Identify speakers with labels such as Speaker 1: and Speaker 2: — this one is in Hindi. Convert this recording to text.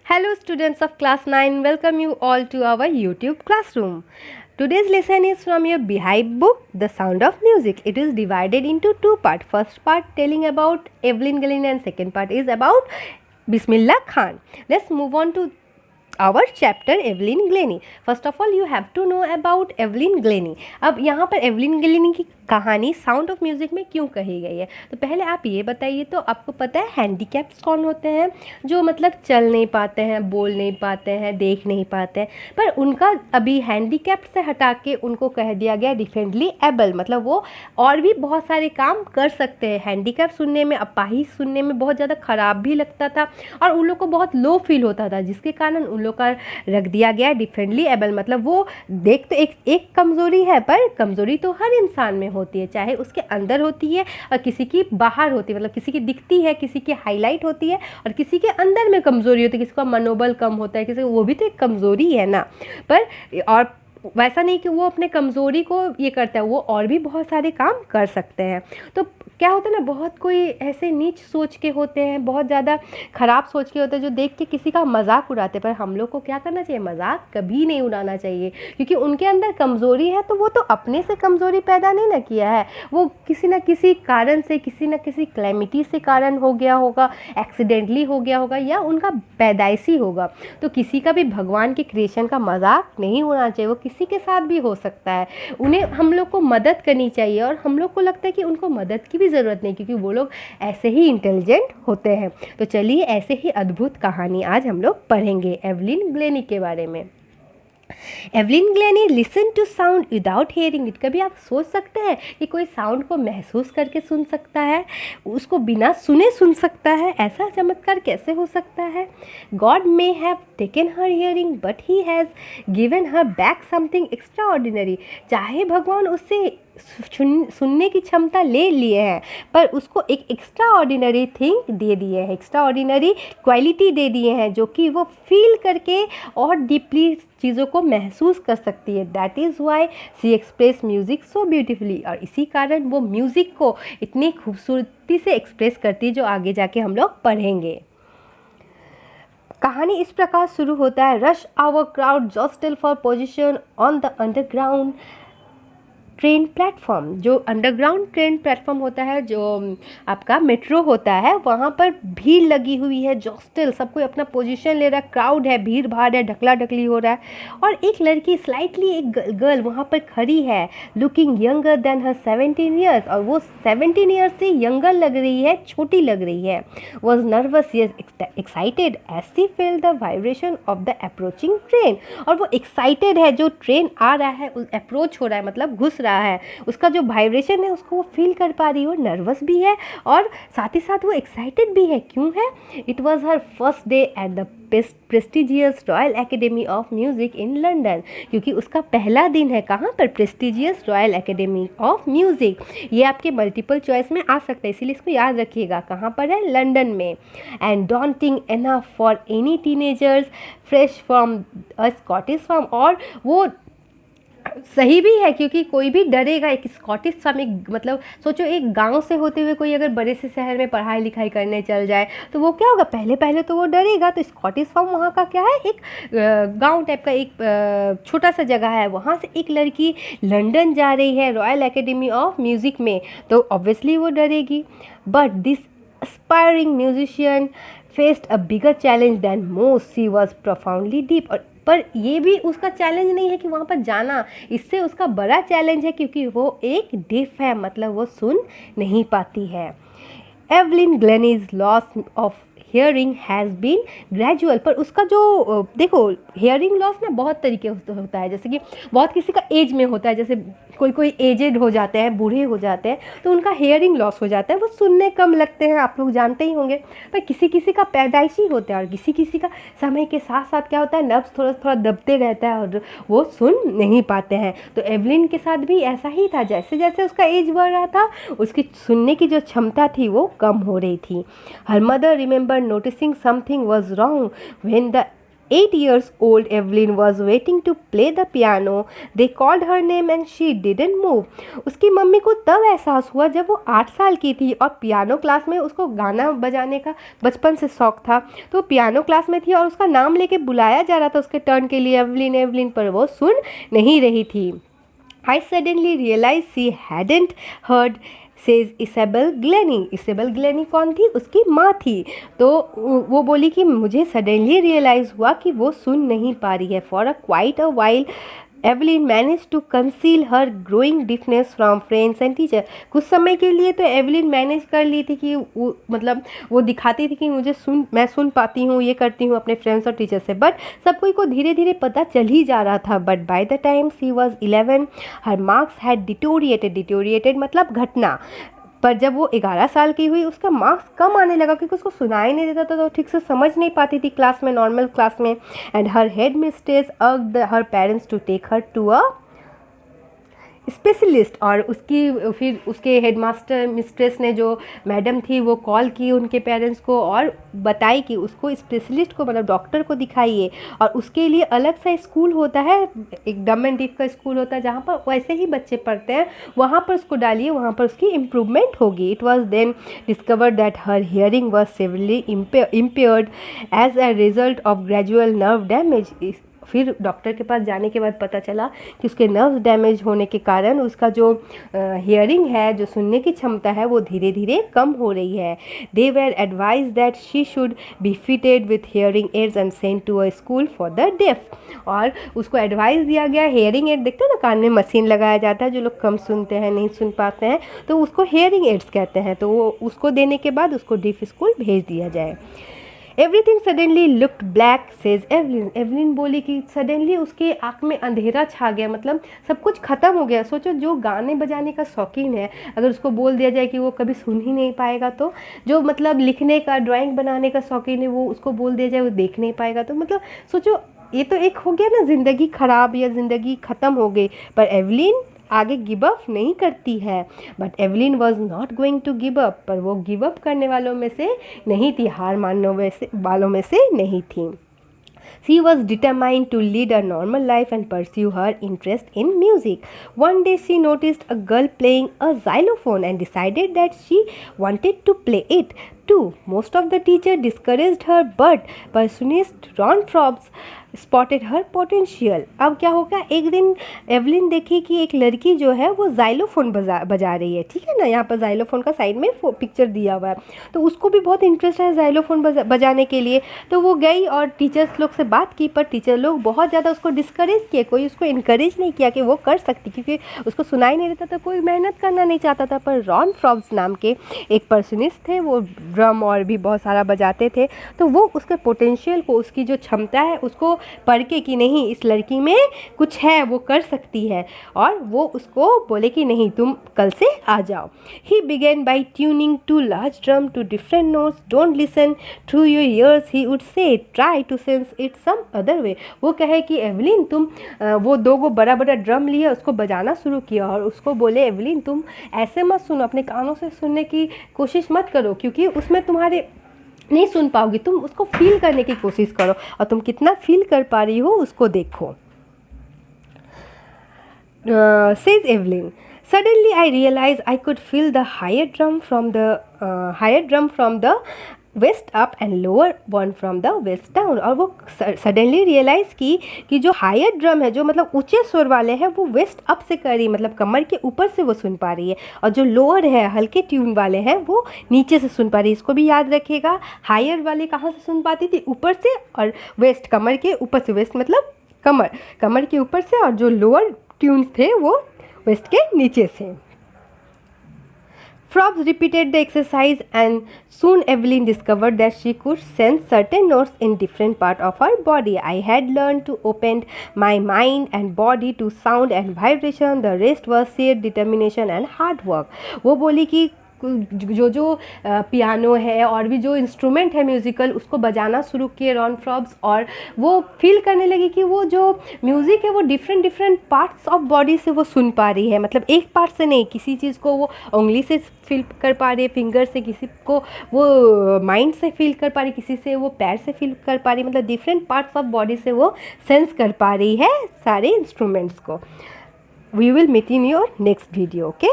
Speaker 1: Hello students of class 9, welcome you all to our YouTube classroom. Today's lesson is from your Beehive book, The Sound of Music. It is divided into two parts. First part telling about Evelyn Glennie and second part is about Bismillah Khan. Let's move on to our chapter Evelyn Glennie. First of all, you have to know about Evelyn Glennie. अब यहाँ पर एवलिन ग्लेनी की कहानी साउंड ऑफ म्यूज़िक में क्यों कही गई है, तो पहले आप ये बताइए, तो आपको पता है हैंडीकैप्स कौन होते हैं? जो मतलब चल नहीं पाते हैं, बोल नहीं पाते हैं, देख नहीं पाते हैं, पर उनका अभी हैंडीकैप से हटा के उनको कह दिया गया डिफरेंटली एबल, मतलब वो और भी बहुत सारे काम कर सकते हैं। हैंडीकैप सुनने में, अपाहिज सुनने में बहुत ज़्यादा ख़राब भी लगता था और उन लोग को बहुत लो फील होता था, जिसके कारण उन लोग का रख दिया गया डिफरेंटली एबल। मतलब वो देख तो एक कमज़ोरी है, पर कमज़ोरी तो हर इंसान में होती है, चाहे उसके अंदर होती है और किसी की बाहर होती है, मतलब किसी की दिखती है, किसी की हाईलाइट होती है और किसी के अंदर में कमज़ोरी होती है, किसी का मनोबल कम होता है, किसी को, वो भी तो एक कमज़ोरी है ना। पर और वैसा नहीं कि वो अपने कमज़ोरी को ये करता है, वो और भी बहुत सारे काम कर सकते हैं। तो क्या होता है ना, बहुत कोई ऐसे नीच सोच के होते हैं, बहुत ज़्यादा ख़राब सोच के होते हैं, जो देख के किसी का मजाक उड़ाते हैं। पर हम लोग को क्या करना चाहिए? मजाक कभी नहीं उड़ाना चाहिए, क्योंकि उनके अंदर कमज़ोरी है, तो वो तो अपने से कमज़ोरी पैदा नहीं ना किया है, वो किसी न किसी कारण से, किसी न किसी क्लैमिटी से कारण हो गया होगा, एक्सीडेंटली हो गया होगा, या उनका पैदाइशी होगा। तो किसी का भी भगवान के क्रिएशन का मजाक नहीं उड़ाना चाहिए, वो किसी के साथ भी हो सकता है। उन्हें हम लोग को मदद करनी चाहिए, और हम लोग को लगता है कि उनको मदद की भी ज़रूरत नहीं, क्योंकि वो लोग ऐसे ही इंटेलिजेंट होते हैं। तो चलिए ऐसे ही अद्भुत कहानी आज हम लोग पढ़ेंगे एवलिन ग्लेनी के बारे में। Evelyn Glennie listen to sound without hearing it. कभी आप सोच सकते हैं कि कोई साउंड को महसूस करके सुन सकता है, उसको बिना सुने सुन सकता है? ऐसा चमत्कार कैसे हो सकता है? God may have taken her hearing but he has given her back something extra ordinary. चाहे भगवान उससे सुनने की क्षमता ले लिए हैं, पर उसको एक एक्स्ट्रा ऑर्डिनरी थिंग दे दिए हैं, एक्स्ट्रा ऑर्डिनरी क्वालिटी दे दिए हैं, जो कि वो फील करके और डीपली चीज़ों को महसूस कर सकती है। That is why she express music so beautifully. और इसी कारण वो म्यूज़िक को इतनी खूबसूरती से एक्सप्रेस करती है, जो आगे जाके हम लोग पढ़ेंगे। कहानी इस प्रकार शुरू होता है। Rush hour crowd jostle for position on the underground train platform. जो अंडरग्राउंड ट्रेन प्लेटफॉर्म होता है, जो आपका मेट्रो होता है, वहाँ पर भीड़ लगी हुई है, जॉस्टल, सब कोई अपना पोजीशन ले रहा है, क्राउड है, भीड़ भाड़ है, ढकला ढकली हो रहा है, और एक लड़की स्लाइटली, एक गर्ल वहाँ पर खड़ी है, लुकिंग यंगर देन हर 17 ईयर्स, और वो 17 ईयर्स से यंगर लग रही है, छोटी लग रही है। Was nervous, yes excited as she felt the vibration of the approaching train. और वो एक्साइटेड है, जो ट्रेन आ रहा है, अप्रोच हो रहा है, मतलब घुस रहा है, उसका जो वाइब्रेशन है उसको वो फील कर पा रही है। वो नर्वस भी है और साथ ही साथ वो एक्साइटेड भी है। क्यों है? It was her first day at the prestigious royal academy of music in London. क्योंकि उसका पहला दिन है कहाँ पर? Prestigious royal academy of music. ये आपके मल्टीपल चॉइस में आ सकता है, इसीलिए इसको याद रखिएगा। कहाँ पर है? लंदन में। And daunting enough for any teenagers fresh from a Scottish farm. और वो सही भी है, क्योंकि कोई भी डरेगा। एक स्कॉटिश फार्म, एक मतलब सोचो, एक गांव से होते हुए कोई अगर बड़े से शहर में पढ़ाई लिखाई करने चल जाए, तो वो क्या होगा? पहले पहले तो वो डरेगा। तो स्कॉटिश फार्म वहाँ का क्या है? एक गांव टाइप का एक छोटा सा जगह है। वहाँ से एक लड़की लंदन जा रही है रॉयल एकेडमी ऑफ म्यूज़िक में, तो ऑब्वियसली वो डरेगी। But this aspiring musician faced a bigger challenge than most. She was profoundly deaf. और पर ये भी उसका चैलेंज नहीं है कि वहाँ पर जाना, इससे उसका बड़ा चैलेंज है, क्योंकि वो एक डिफ है, मतलब वो सुन नहीं पाती है। Evelyn Glennie loss of hearing has been gradual. पर उसका जो देखो, हेयरिंग लॉस ना बहुत तरीके होता है। जैसे कि बहुत किसी का एज में होता है, जैसे कोई एजेड हो जाते हैं, बूढ़े हो जाते हैं, तो उनका हेयरिंग लॉस हो जाता है, वो सुनने कम लगते हैं, आप लोग जानते ही होंगे। पर किसी किसी का पैदाइशी होता है, और किसी किसी का समय के साथ साथ क्या होता है, नब्ज थोड़ा थोड़ा दबते रहता है और वो सुन नहीं पाते हैं। तो एवलिन के साथ भी ऐसा ही था। जैसे जैसे उसका एज बढ़ रहा था, उसकी सुनने की जो क्षमता थी वो कम हो रही थी। Her mother remember noticing something was wrong when the 8 years old, Evelyn was waiting to play the piano. They called her name and she didn't move. उसकी मम्मी को तब एहसास हुआ जब वो 8 साल की थी और पियानो क्लास में उसको गाना बजाने का बचपन से शौक था, तो पियानो क्लास में थी और उसका नाम लेके बुलाया जा रहा था उसके टर्न के लिए, एवलिन एवलिन, पर वो सुन नहीं रही थी. I suddenly realized she hadn't heard, says Isabel Glennie. Isabel Glennie कौन थी? उसकी माँ थी. तो वो बोली कि मुझे सडनली रियलाइज़ हुआ कि वो सुन नहीं पा रही है. For a quite a while Evelyn managed to conceal her growing deafness from friends and teacher. कुछ समय के लिए तो एवलिन मैनेज कर ली थी कि वो दिखाती थी कि मैं सुन पाती हूँ, ये करती हूँ अपने फ्रेंड्स और टीचर से, बट सब कोई को धीरे धीरे पता चल ही जा रहा था. But by the time she was 11 her marks had deteriorated मतलब घटना. पर जब वो 11 साल की हुई उसका मार्क्स कम आने लगा क्योंकि उसको सुनाई नहीं देता था, तो ठीक से समझ नहीं पाती थी क्लास में, नॉर्मल क्लास में. And her headmistress urged her parents to take her to a specialist. और फिर उसके हेडमास्टर मिस्ट्रेस ने, जो मैडम थी, वो कॉल की उनके पेरेंट्स को और बताई कि उसको स्पेशलिस्ट को मतलब डॉक्टर को दिखाइए. और उसके लिए अलग सा स्कूल होता है, एक डम एंड डीफ का स्कूल होता है जहाँ पर वैसे ही बच्चे पढ़ते हैं, वहाँ पर उसको डालिए, वहाँ पर उसकी इम्प्रूवमेंट होगी. It was then discovered that her hearing was severely impaired as a result of gradual nerve damage. फिर डॉक्टर के पास जाने के बाद पता चला कि उसके नर्व्स डैमेज होने के कारण उसका जो हियरिंग है, जो सुनने की क्षमता है, वो धीरे धीरे कम हो रही है. They were advised that she should be fitted with hearing aids and sent to a school for the deaf. और उसको एडवाइस दिया गया, हियरिंग एड देखते हैं ना, कान में मशीन लगाया जाता है, जो लोग कम सुनते हैं, नहीं सुन पाते हैं, तो उसको हियरिंग एड्स कहते हैं. तो वो उसको देने के बाद उसको डीफ स्कूल भेज दिया जाए. Everything suddenly looked black, says Evelyn. Evelyn बोली कि सडनली उसके आँख में अंधेरा छा गया, मतलब सब कुछ ख़त्म हो गया. सोचो, जो गाने बजाने का शौकीन है, अगर उसको बोल दिया जाए कि वो कभी सुन ही नहीं पाएगा, तो जो मतलब लिखने का, ड्राइंग बनाने का शौकीन है, वो उसको बोल दिया जाए वो देख नहीं पाएगा. तो मतलब सोचो, ये तो एक हो गया ना, ज़िंदगी ख़राब या ज़िंदगी ख़त्म हो गई. पर एवलिन आगे गिव अप नहीं करती है. But Evelyn was not going to give up. पर वो गिव अप करने वालों में से नहीं थी, हार मानने वालों में से नहीं थी. She was determined to lead a normal life and pursue her interest in music. One day she noticed a girl playing a xylophone and decided that she wanted to play it too. Most of the teachers discouraged her, but percussionist Ron Forbes spotted her potential. अब क्या होगा, एक दिन एवलिन देखी कि एक लड़की जो है वो जाइलोफोन बजा रही है. ठीक है ना, यहाँ पर जाइलोफोन का साइड में पिक्चर दिया हुआ है, तो उसको भी बहुत इंटरेस्ट है जाइलोफोन बजाने के लिए. तो वो गई और टीचर्स लोग से बात की, पर टीचर लोग बहुत ज़्यादा उसको डिस्करेज किए, कोई उसको इनकरेज नहीं किया कि वो कर सकती, क्योंकि उसको सुनाई नहीं देता था, कोई मेहनत करना नहीं चाहता था. पर रॉन फ्रॉब्स नाम के एक पर्सनिस्ट थे, वो ड्रम और भी बहुत सारा बजाते थे, तो वो उसके पोटेंशियल को, उसकी जो क्षमता है उसको पढ़ के कि नहीं, इस लड़की में कुछ है, वो कर सकती है, और वो उसको बोले कि नहीं, तुम कल से आ जाओ. He began by tuning two large drum to different notes. Don't listen through your ears, he would say, try to sense it some other way. वो कहे कि एवलिन तुम वो 2 बड़ा बड़ा ड्रम लिए, उसको बजाना शुरू किया, और उसको बोले एवलिन तुम ऐसे मत सुनो, अपने कानों से सुनने की कोशिश मत करो, क्योंकि उसमें तुम्हारे नहीं सुन पाओगी, तुम उसको फील करने की कोशिश करो, और तुम कितना फील कर पा रही हो उसको देखो. Says Evelyn, suddenly I realized I could feel the higher drum from the waist up and lower one from the waist down. और वो सडनली रियलाइज़ की कि जो हायर ड्रम है, जो मतलब ऊंचे स्वर वाले हैं, वो वेस्ट अप से कर रही, मतलब कमर के ऊपर से वो सुन पा रही है, और जो लोअर है, हल्के ट्यून वाले हैं, वो नीचे से सुन पा रही है. इसको भी याद रखिएगा, हायर वाले कहाँ से सुन पाती थी, ऊपर से, और वेस्ट कमर के ऊपर से, वेस्ट मतलब कमर के ऊपर से, और जो लोअर ट्यून्स थे वो वेस्ट के नीचे से. Forbes repeated the exercise and soon Evelyn discovered that she could sense certain notes in different parts of her body. I had learned to open my mind and body to sound and vibration. The rest was sheer determination and hard work. वो बोली कि जो जो पियानो है और भी जो इंस्ट्रूमेंट है म्यूज़िकल उसको बजाना शुरू किए रॉन फ्रॉब्स, और वो फील करने लगी कि वो जो म्यूज़िक है वो different different parts of body से वो सुन पा रही है, मतलब एक पार्ट से नहीं, किसी चीज़ को वो उंगली से फील कर पा रही है, फिंगर से, किसी को वो माइंड से फील कर पा रही, किसी से वो पैर से फील कर पा रही, मतलब डिफरेंट पार्ट्स ऑफ बॉडी से वो सेंस कर पा रही है सारे इंस्ट्रूमेंट्स को. We will meet in your next video. Okay.